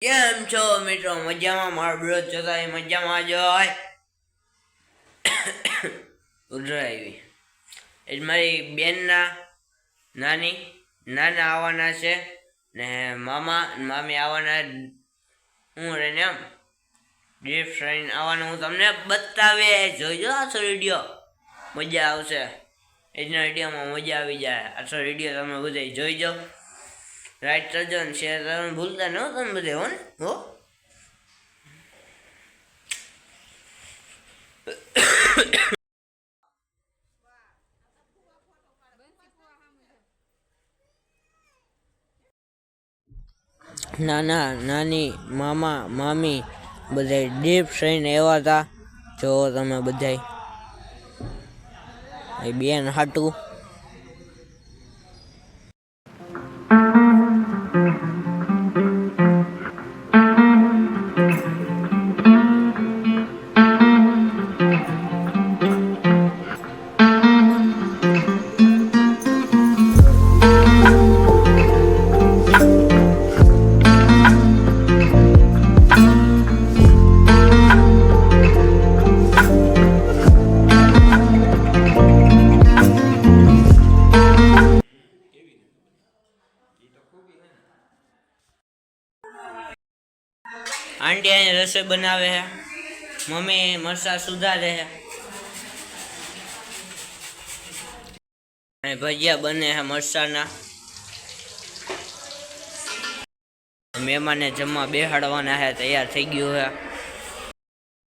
કેમ છો મિત્રો? મજામાં? મારો બ્રોજ જોતા મજામાં જ હોય. ઉધરાવી એટલે મારી બેનના નાના આવવાના છે ને મામા મામી આવવાના. હું રહીને એમ ગિફ્ટ લઈને આવવાનું હું તમને બતાવે. જોઈજો આછો વિડીયો, મજા આવશે. એજના વિડીયોમાં મજા આવી જાય. આછો વિડીયો તમે બધા જોઈજો. રાઈટ કરજો ને શેર કરવાનું ભૂલતા ન તમે બધે હો ને હો. નાના નાની મામા મામી બધા ડીપ થઈને એવા હતા. જો તમે બધા બેન હાટું આંટી અહીંયા રસોઈ બનાવે છે. મમ્મી મરસા સુધારે છે અને ભજીયા બને છે મરસાના. મહેમાનને જમવા બેહાડવાના છે. તૈયાર થઈ ગયું છે.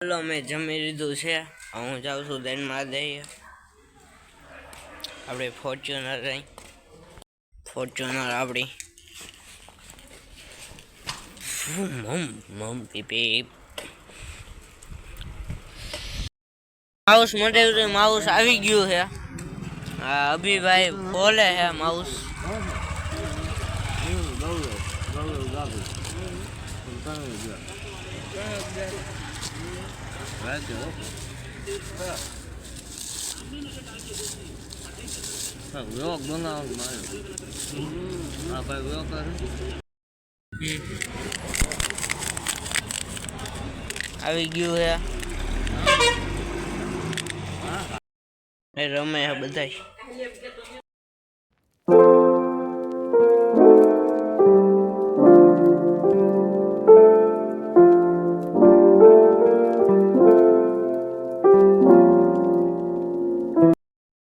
ચાલો મેં જમી લીધું છે. હું જાઉં છું દેનમાં દઈએ આપણે ફોર્ચ્યુનર આપણી માઉસ માટે માઉસ આવી ગયું છે. અભિભાઈ બોલે છે માઉસ. આવી ગયું છે. રમે છે બધા.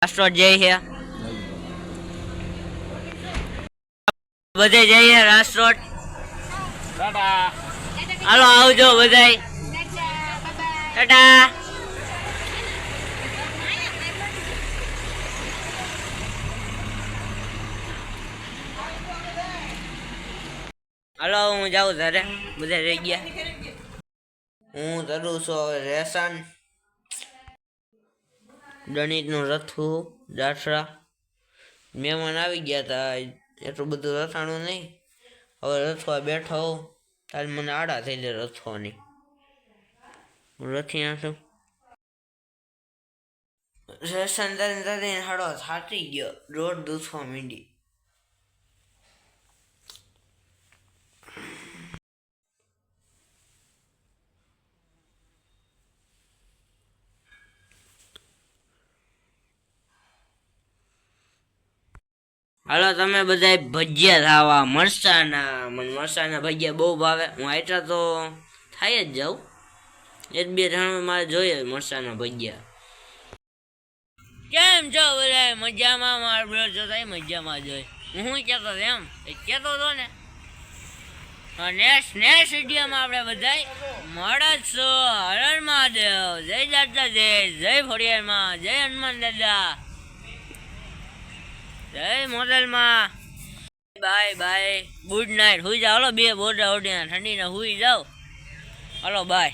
રાષ્ટ્રોટ જઈ છે બધે જઈએ રાષ્ટ્રોટ. હાલો આવજો બધાય. ટાટા. હાલો હું જાઉં ઘરે. બધા રહી ગયા. હું તરું છું હવે રેશન. ગણિતનું રથું દાસરા મહેમાન આવી ગયા હતા. એટલું બધું રથાણું નહીં. હવે રથવા બેઠો હોઉં તારે મને આડા થઈ જાય રથવાની. રથી નાખું રેશન તરીને હાડો થાકી ગયો. રોડ દૂધવા માંડી. હાલો તમે બધા ભજીયા ખાવા મરસાના. મને મરસાના ભજીયા બહુ ભાવે. હું આટલા તો થાય જ જાઉં. એક બે જણ મારે જોઈએ મરસાના ભજીયા. કેમ છો બધા? મજામાં? મારો બ્રોડ જોતા મજામાં જોઈ. હું કહેતો એમ કહેતો હતો ને નેક્સ્ટ વિડીયોમાં આપણે બધા મળે છો. હર મહાદેવ. જય દાદાજી, જય ફળિયારમાં, જય હનુમાન દાદા, જય મોડલમાં. Bye bye, good night. હુઈ જાઓ. હાલો બે બોડા ઓડીને ઠંડીને હુઈ જાઓ. હાલો બાય.